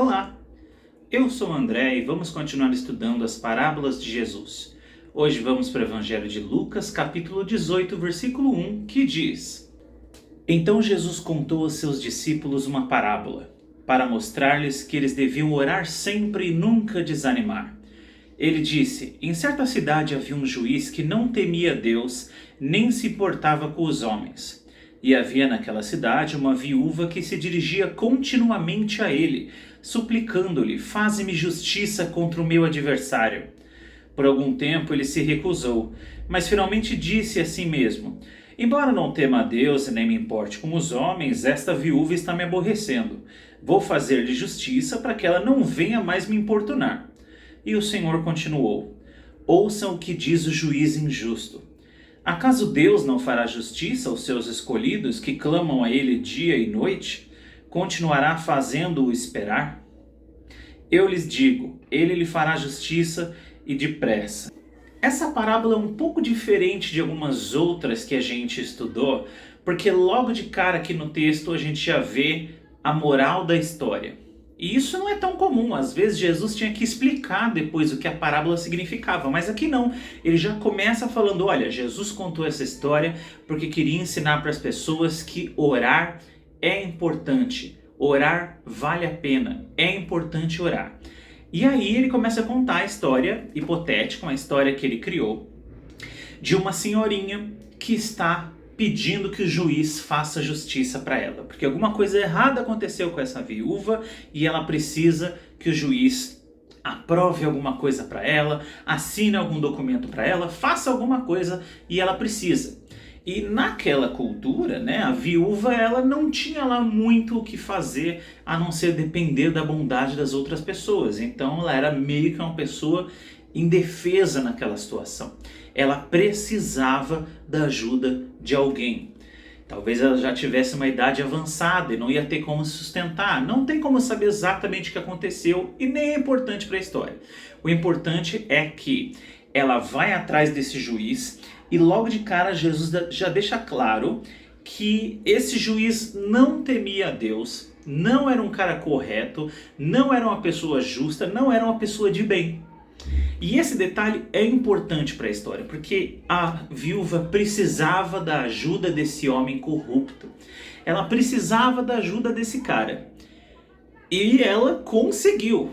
Olá, eu sou o André e vamos continuar estudando as parábolas de Jesus. Hoje vamos para o Evangelho de Lucas, capítulo 18, versículo 1, que diz: Então Jesus contou aos seus discípulos uma parábola, para mostrar-lhes que eles deviam orar sempre e nunca desanimar. Ele disse: Em certa cidade havia um juiz que não temia Deus, nem se importava com os homens. E havia naquela cidade uma viúva que se dirigia continuamente a ele, suplicando-lhe: Faze-me justiça contra o meu adversário. Por algum tempo ele se recusou, mas finalmente disse a si mesmo: Embora não tema a Deus e nem me importe com os homens, esta viúva está me aborrecendo. Vou fazer-lhe justiça para que ela não venha mais me importunar. E o Senhor continuou: Ouçam o que diz o juiz injusto. Acaso Deus não fará justiça aos seus escolhidos que clamam a Ele dia e noite? Continuará fazendo-o esperar? Eu lhes digo, Ele lhe fará justiça e depressa. Essa parábola é um pouco diferente de algumas outras que a gente estudou, porque logo de cara aqui no texto a gente já vê a moral da história. E isso não é tão comum, às vezes Jesus tinha que explicar depois o que a parábola significava, mas aqui não, ele já começa falando: olha, Jesus contou essa história porque queria ensinar para as pessoas que orar é importante, orar vale a pena, é importante orar. E aí ele começa a contar a história hipotética, uma história que ele criou, de uma senhorinha que está pedindo que o juiz faça justiça para ela, porque alguma coisa errada aconteceu com essa viúva e ela precisa que o juiz aprove alguma coisa para ela, assine algum documento para ela, faça alguma coisa e ela precisa. E naquela cultura, né, a viúva ela não tinha lá muito o que fazer a não ser depender da bondade das outras pessoas. Então ela era meio que uma pessoa indefesa naquela situação. Ela precisava da ajuda de alguém. Talvez ela já tivesse uma idade avançada e não ia ter como sustentar. Não tem como saber exatamente o que aconteceu e nem é importante para a história. O importante é que ela vai atrás desse juiz e logo de cara Jesus já deixa claro que esse juiz não temia a Deus, não era um cara correto, não era uma pessoa justa, não era uma pessoa de bem. E esse detalhe é importante para a história, porque a viúva precisava da ajuda desse homem corrupto. Ela precisava da ajuda desse cara. E ela conseguiu.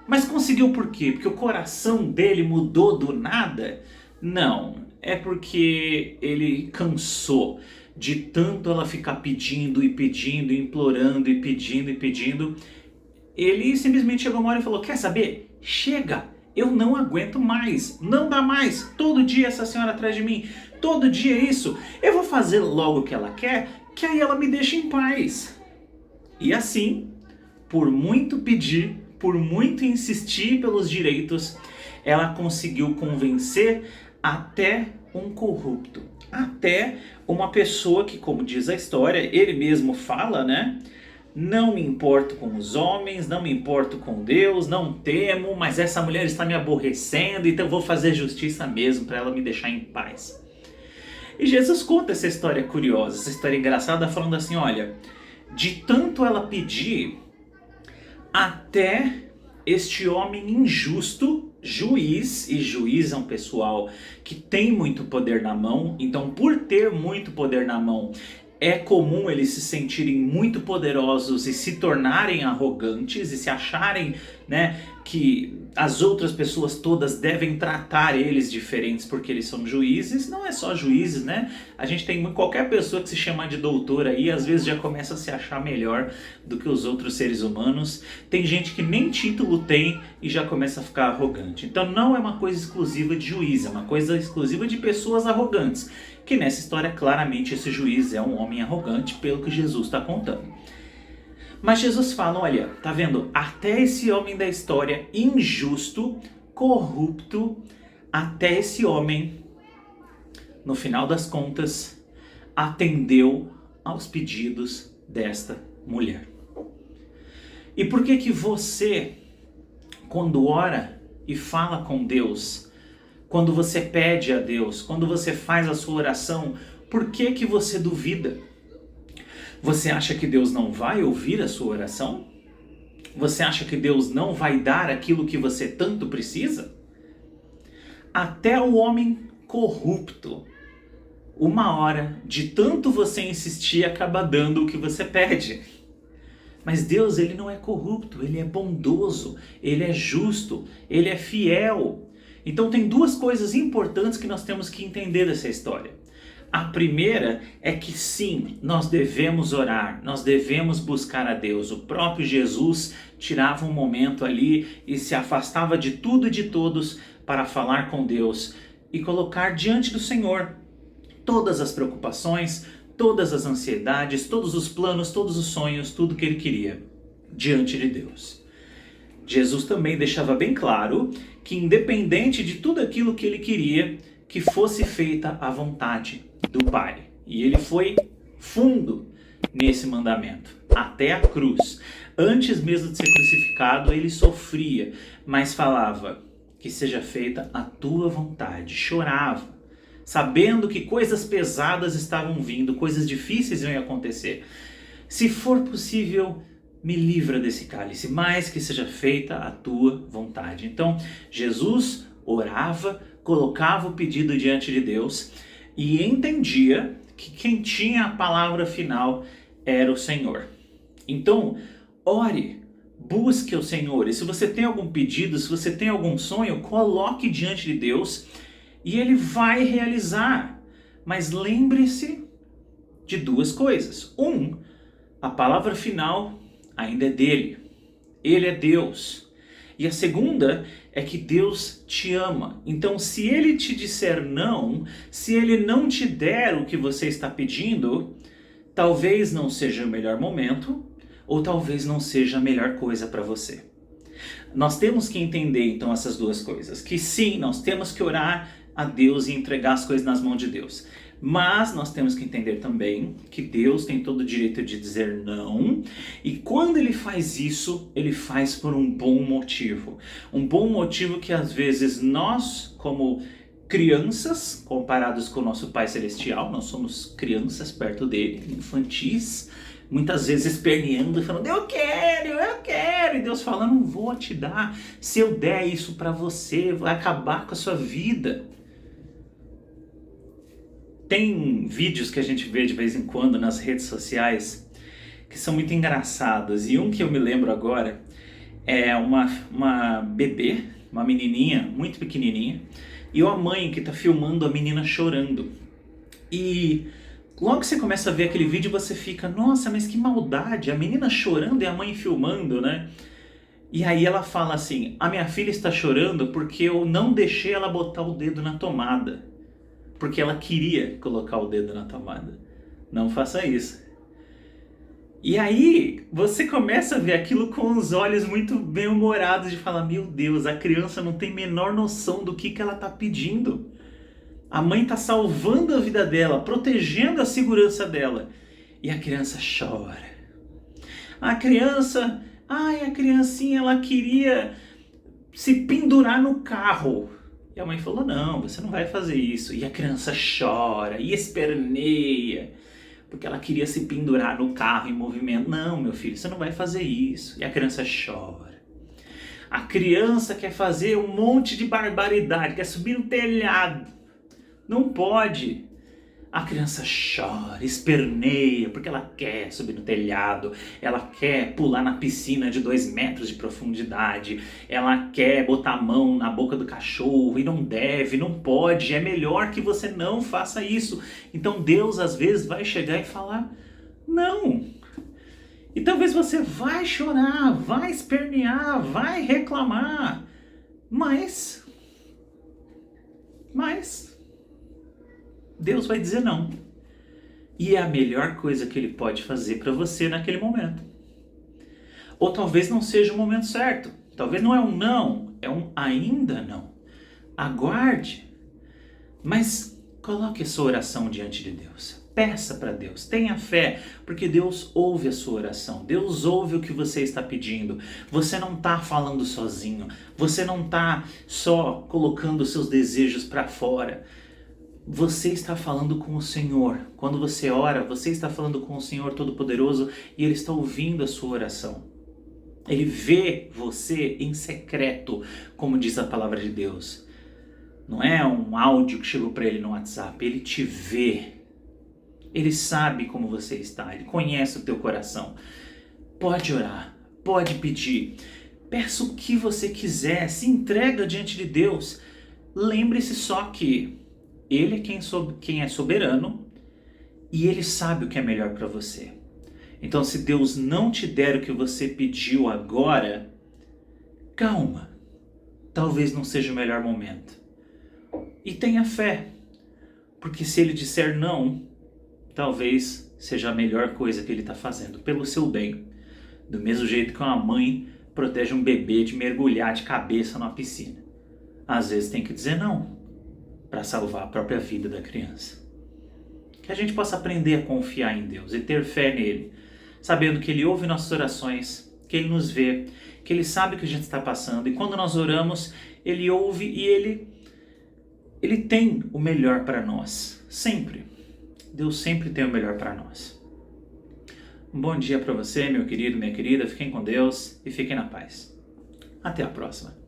Mas conseguiu por quê? Porque o coração dele mudou do nada? Não, é porque ele cansou de tanto ela ficar pedindo e pedindo, implorando e pedindo e pedindo. Ele simplesmente chegou uma hora e falou: quer saber? Chega! Eu não aguento mais, não dá mais, todo dia essa senhora atrás de mim, todo dia isso, eu vou fazer logo o que ela quer, que aí ela me deixa em paz. E assim, por muito pedir, por muito insistir pelos direitos, ela conseguiu convencer até um corrupto, até uma pessoa que, como diz a história, ele mesmo fala, né? Não me importo com os homens, não me importo com Deus, não temo, mas essa mulher está me aborrecendo, então eu vou fazer justiça mesmo para ela me deixar em paz. E Jesus conta essa história curiosa, essa história engraçada, falando assim: olha, de tanto ela pedir, até este homem injusto, juiz, e juiz é um pessoal que tem muito poder na mão, então por ter muito poder na mão, é comum eles se sentirem muito poderosos e se tornarem arrogantes e se acharem, né, que as outras pessoas todas devem tratar eles diferentes porque eles são juízes. Não é só juízes, né? A gente tem qualquer pessoa que se chama de doutor aí, às vezes já começa a se achar melhor do que os outros seres humanos. Tem gente que nem título tem e já começa a ficar arrogante. Então não é uma coisa exclusiva de juiz, é uma coisa exclusiva de pessoas arrogantes. Que nessa história, claramente, esse juiz é um homem arrogante, pelo que Jesus está contando. Mas Jesus fala: olha, tá vendo? Até esse homem da história, injusto, corrupto, até esse homem, no final das contas, atendeu aos pedidos desta mulher. E por que que você, quando ora e fala com Deus, quando você pede a Deus, quando você faz a sua oração, por que que você duvida? Você acha que Deus não vai ouvir a sua oração? Você acha que Deus não vai dar aquilo que você tanto precisa? Até o homem corrupto, uma hora, de tanto você insistir, acaba dando o que você pede. Mas Deus, ele não é corrupto, ele é bondoso, ele é justo, ele é fiel. Então tem duas coisas importantes que nós temos que entender dessa história. A primeira é que sim, nós devemos orar, nós devemos buscar a Deus. O próprio Jesus tirava um momento ali e se afastava de tudo e de todos para falar com Deus e colocar diante do Senhor todas as preocupações, todas as ansiedades, todos os planos, todos os sonhos, tudo que ele queria diante de Deus. Jesus também deixava bem claro que independente de tudo aquilo que ele queria, que fosse feita a vontade do Pai. E ele foi fundo nesse mandamento, até a cruz. Antes mesmo de ser crucificado, ele sofria, mas falava que seja feita a tua vontade. Chorava, sabendo que coisas pesadas estavam vindo, coisas difíceis iam acontecer. Se for possível, me livra desse cálice, mas que seja feita a tua vontade. Então, Jesus orava, colocava o pedido diante de Deus e entendia que quem tinha a palavra final era o Senhor. Então, ore, busque o Senhor. E se você tem algum pedido, se você tem algum sonho, coloque diante de Deus e Ele vai realizar. Mas lembre-se de duas coisas. A palavra final ainda é dele. Ele é Deus. E a segunda é que Deus te ama. Então, se Ele te disser não, se Ele não te der o que você está pedindo, talvez não seja o melhor momento, ou talvez não seja a melhor coisa para você. Nós temos que entender então essas duas coisas. Que sim, nós temos que orar a Deus e entregar as coisas nas mãos de Deus. Mas nós temos que entender também que Deus tem todo o direito de dizer não. E quando Ele faz isso, Ele faz por um bom motivo. Um bom motivo que às vezes nós, como crianças, comparados com o nosso Pai Celestial, nós somos crianças perto dele, infantis, muitas vezes esperneando, falando, eu quero, e Deus fala, não vou te dar, se eu der isso para você, vai acabar com a sua vida. Tem vídeos que a gente vê de vez em quando nas redes sociais, que são muito engraçados, e um que eu me lembro agora, é uma bebê, uma menininha, muito pequenininha, e uma mãe que está filmando a menina chorando, e logo que você começa a ver aquele vídeo, você fica, nossa, mas que maldade, a menina chorando e a mãe filmando, né? E aí ela fala assim, a minha filha está chorando porque eu não deixei ela botar o dedo na tomada. Porque ela queria colocar o dedo na tomada. Não faça isso. E aí você começa a ver aquilo com os olhos muito bem-humorados de falar, meu Deus, a criança não tem a menor noção do que ela está pedindo. A mãe está salvando a vida dela, protegendo a segurança dela. E a criança chora. A criancinha, ela queria se pendurar no carro. E a mãe falou, não, você não vai fazer isso. E a criança chora e esperneia, porque ela queria se pendurar no carro em movimento. Não, meu filho, você não vai fazer isso. E a criança chora. A criança quer fazer um monte de barbaridade, quer subir no telhado. Não pode. A criança chora, esperneia, porque ela quer subir no telhado, ela quer pular na piscina de 2 metros de profundidade, ela quer botar a mão na boca do cachorro e não deve, não pode, é melhor que você não faça isso. Então Deus às vezes vai chegar e falar, não. E talvez você vai chorar, vai espernear, vai reclamar, mas Deus vai dizer não. E é a melhor coisa que Ele pode fazer para você naquele momento. Ou talvez não seja o momento certo. Talvez não é um não, é um ainda não. Aguarde. Mas coloque a sua oração diante de Deus. Peça para Deus, tenha fé, porque Deus ouve a sua oração. Deus ouve o que você está pedindo. Você não está falando sozinho. Você não está só colocando os seus desejos para fora. Você está falando com o Senhor. Quando você ora, você está falando com o Senhor Todo-Poderoso e Ele está ouvindo a sua oração. Ele vê você em secreto, como diz a palavra de Deus. Não é um áudio que chegou para ele no WhatsApp, ele te vê. Ele sabe como você está, ele conhece o teu coração. Pode orar, pode pedir. Peça o que você quiser, se entrega diante de Deus. Lembre-se só que Ele é quem é soberano e Ele sabe o que é melhor para você. Então, se Deus não te der o que você pediu agora, calma. Talvez não seja o melhor momento. E tenha fé, porque se Ele disser não, talvez seja a melhor coisa que Ele está fazendo, pelo seu bem. Do mesmo jeito que uma mãe protege um bebê de mergulhar de cabeça numa piscina. Às vezes tem que dizer não, para salvar a própria vida da criança. Que a gente possa aprender a confiar em Deus e ter fé nele, sabendo que Ele ouve nossas orações, que Ele nos vê, que Ele sabe o que a gente está passando. E quando nós oramos, Ele ouve e Ele tem o melhor para nós. Sempre. Deus sempre tem o melhor para nós. Um bom dia para você, meu querido, minha querida. Fiquem com Deus e fiquem na paz. Até a próxima.